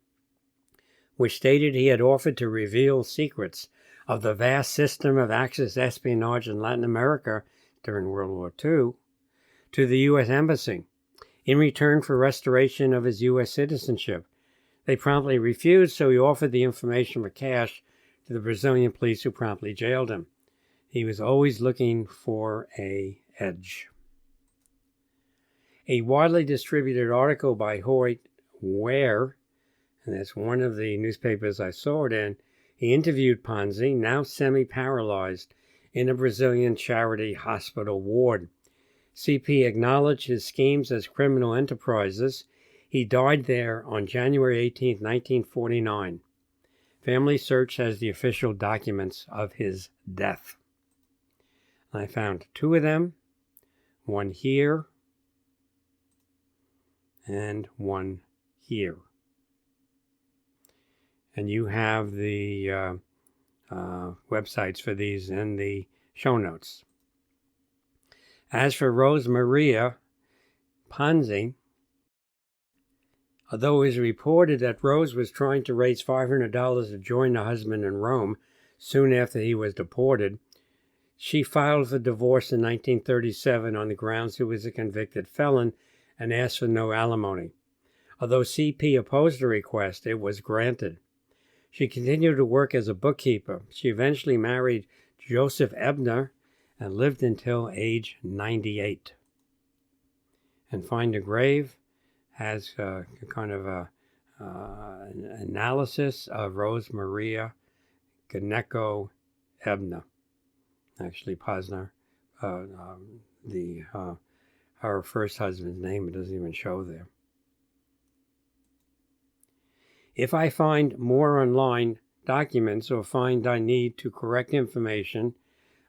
A: which stated he had offered to reveal secrets of the vast system of Axis espionage in Latin America during World War II to the U.S. Embassy in return for restoration of his U.S. citizenship. They promptly refused, so he offered the information for cash to the Brazilian police, who promptly jailed him. He was always looking for an edge. A widely distributed article by Hoyt Ware and that's one of the newspapers I saw it in. He interviewed Ponzi, now semi-paralyzed, in a Brazilian charity hospital ward. CP acknowledged his schemes as criminal enterprises. He died there on January 18, 1949. Family Search has the official documents of his death. I found two of them, one here and one here. And you have the websites for these in the show notes. As for Rose Maria Ponzi, although it was reported that Rose was trying to raise $500 to join her husband in Rome soon after he was deported, she filed for divorce in 1937 on the grounds he was a convicted felon and asked for no alimony. Although CP opposed the request, it was granted. She continued to work as a bookkeeper. She eventually married Joseph Ebner and lived until age 98. And Find a Grave has kind of an analysis of Rose Maria Gnecco Ebner. Actually, Posner, her first husband's name, it doesn't even show there. If I find more online documents or find I need to correct information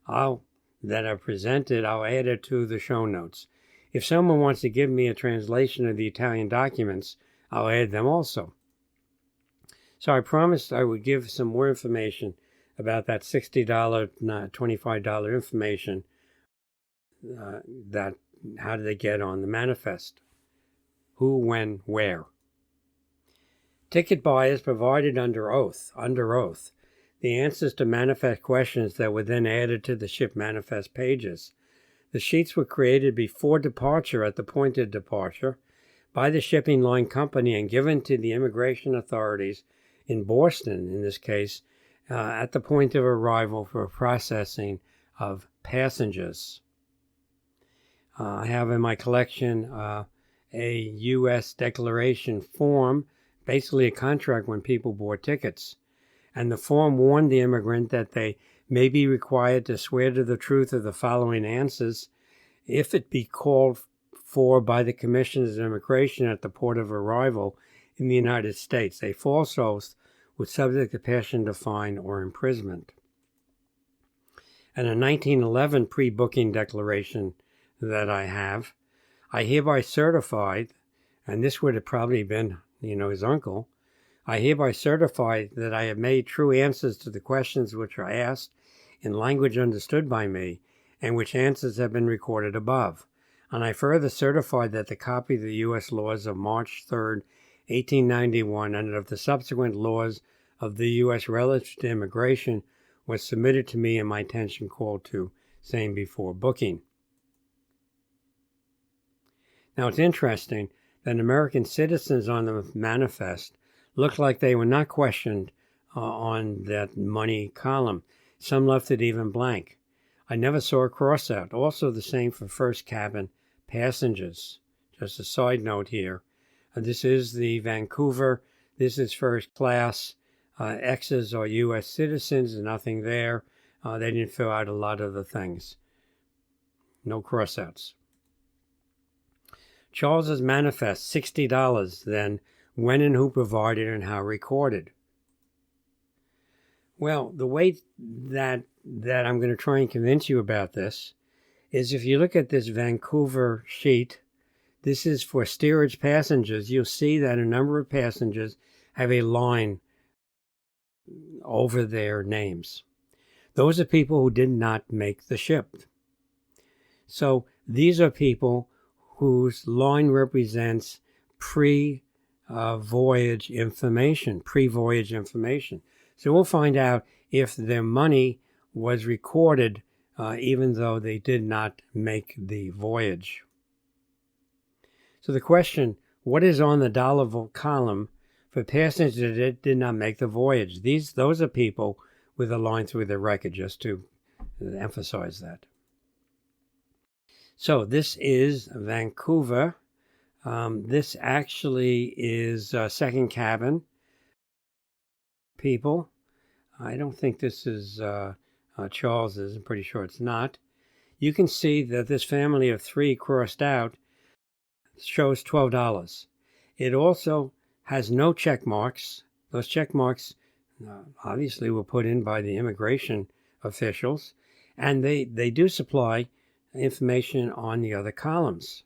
A: that are presented, I'll add it to the show notes. If someone wants to give me a translation of the Italian documents, I'll add them also. So I promised I would give some more information about that $60, $25 information that how do they get on the manifest? Who, when, where? Ticket buyers provided under oath, the answers to manifest questions that were then added to the ship manifest pages. The sheets were created before departure at the point of departure by the shipping line company and given to the immigration authorities in Boston, in this case, at the point of arrival for processing of passengers. I have in my collection a U.S. declaration form, basically a contract when people bought tickets. And the form warned the immigrant that they may be required to swear to the truth of the following answers if it be called for by the commissioners of immigration at the port of arrival in the United States. A false oath was subject to passion to fine or imprisonment. And a 1911 pre-booking declaration that I have, I hereby certified, and this would have probably been, his uncle, I hereby certify that I have made true answers to the questions which are asked in language understood by me, and which answers have been recorded above. And I further certify that the copy of the U.S. laws of March 3rd, 1891, and of the subsequent laws of the U.S. relative to immigration was submitted to me and my attention called to, same before booking. Now it's interesting that American citizens on the manifest looked like they were not questioned on that money column. Some left it even blank. I never saw a cross out. Also the same for first cabin passengers. Just a side note here. This is the Vancouver. This is first class. X's are U.S. citizens. Nothing there. They didn't fill out a lot of the things. No crossouts. Charles's manifest, $60 then, when and who provided and how recorded. Well, the way that I'm going to try and convince you about this is if you look at this Vancouver sheet, this is for steerage passengers. You'll see that a number of passengers have a line over their names. Those are people who did not make the ship. So these are people whose line represents pre-voyage information. So we'll find out if their money was recorded even though they did not make the voyage. So the question, what is on the dollar column for passengers that did not make the voyage? Those are people with a line through their record, just to emphasize that. So this is Vancouver. This actually is second cabin. people. I don't think this is Charles's. I'm pretty sure it's not. You can see that this family of 3 crossed out shows $12. It also has no check marks. Those check marks obviously were put in by the immigration officials, and they do supply information on the other columns.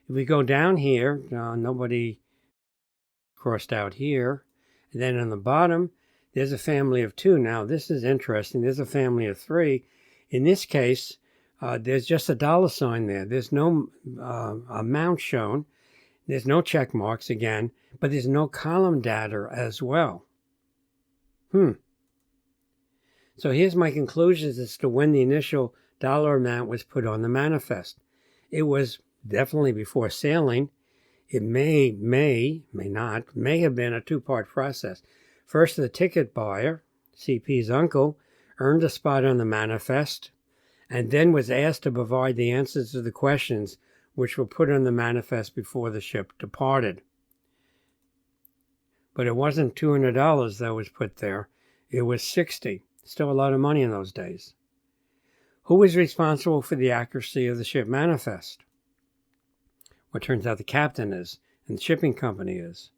A: If we go down here, nobody crossed out here. And then on the bottom, there's a family of 2. Now, this is interesting. There's a family of 3. In this case, there's just a dollar sign there. There's no amount shown. There's no check marks again, but there's no column data as well. So here's my conclusions as to when the initial dollar amount was put on the manifest. It was definitely before sailing. It may have been a 2-part process. First, the ticket buyer, CP's uncle, earned a spot on the manifest and then was asked to provide the answers to the questions which were put on the manifest before the ship departed. But it wasn't $200 that was put there. It was $60. Still a lot of money in those days. Who was responsible for the accuracy of the ship manifest? Well, it turns out the captain is, and the shipping company is.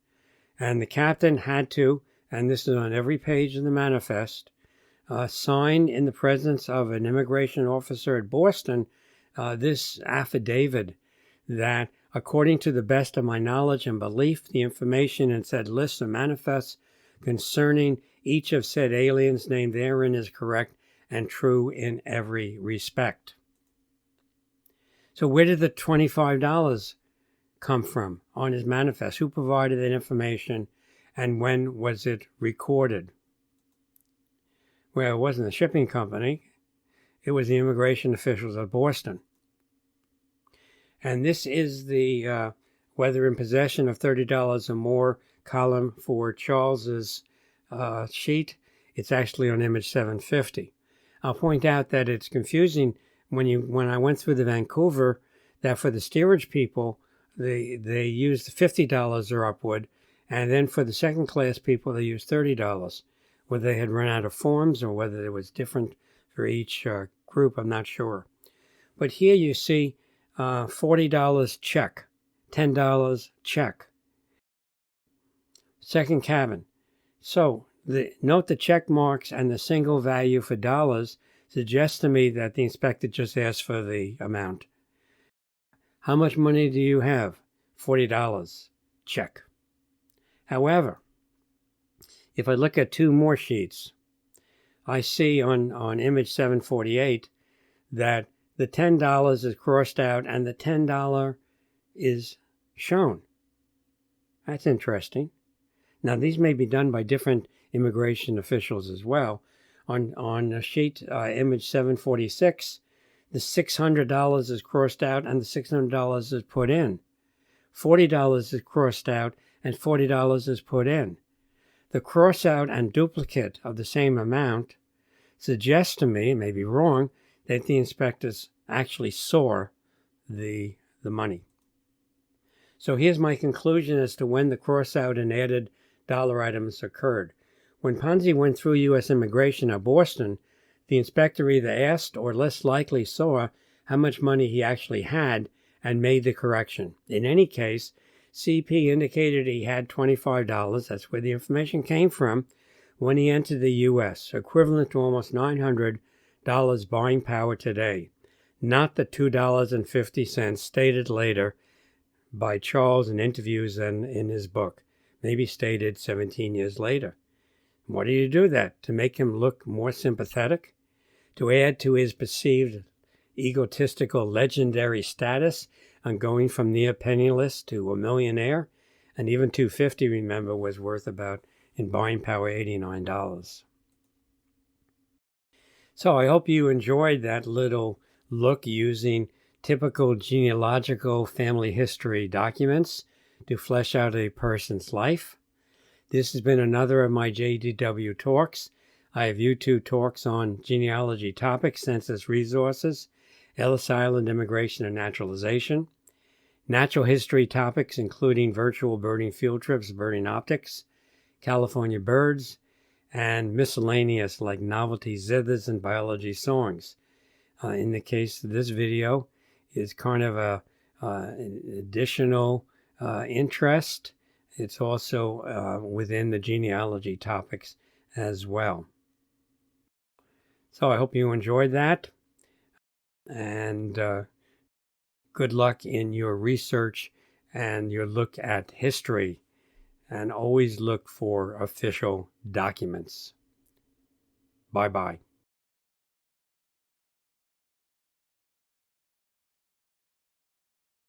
A: And the captain had to, and this is on every page of the manifest, sign in the presence of an immigration officer at Boston this affidavit that, according to the best of my knowledge and belief, the information in said list of manifests concerning each of said aliens named therein is correct and true in every respect. So where did the $25 come from on his manifest? Who provided that information, and when was it recorded? Well, it wasn't the shipping company. It was the immigration officials of Boston. And this is the whether in possession of $30 or more column for Charles's sheet. It's actually on image 750. I'll point out that it's confusing when I went through the Vancouver, that for the steerage people, they used $50 or upward, and then for the second class people, they used $30. Whether they had run out of forms or whether it was different for each group, I'm not sure. But here you see $40 check, $10 check. Second cabin. So note the check marks and the single value for dollars suggests to me that the inspector just asked for the amount. How much money do you have? $40. Check. However, if I look at 2 more sheets, I see on image 748 that the $10 is crossed out and the $10 is shown. That's interesting. Now, these may be done by different immigration officials as well. On sheet image 746, the $600 is crossed out and the $600 is put in. $40 is crossed out and $40 is put in. The cross-out and duplicate of the same amount suggests to me, it may be wrong, that the inspectors actually saw the money. So here's my conclusion as to when the cross-out and added dollar items occurred. When Ponzi went through U.S. immigration at Boston, the inspector either asked or less likely saw how much money he actually had and made the correction. In any case, CP indicated he had $25, that's where the information came from, when he entered the U.S., equivalent to almost $900 buying power today, not the $2.50 stated later by Charles in interviews and in his book, maybe stated 17 years later. Why do you do that? To make him look more sympathetic? To add to his perceived egotistical legendary status on going from near penniless to a millionaire? And even $250, remember, was worth about, in buying power, $89. So I hope you enjoyed that little look using typical genealogical family history documents to flesh out a person's life. This has been another of my JDW talks. I have YouTube talks on genealogy topics, census resources, Ellis Island immigration and naturalization, natural history topics including virtual birding field trips, birding optics, California birds, and miscellaneous like novelty zithers and biology songs. In the case of this video, is kind of an additional interest. It's also within the genealogy topics as well. So I hope you enjoyed that, and good luck in your research and your look at history, and always look for official documents. Bye-bye.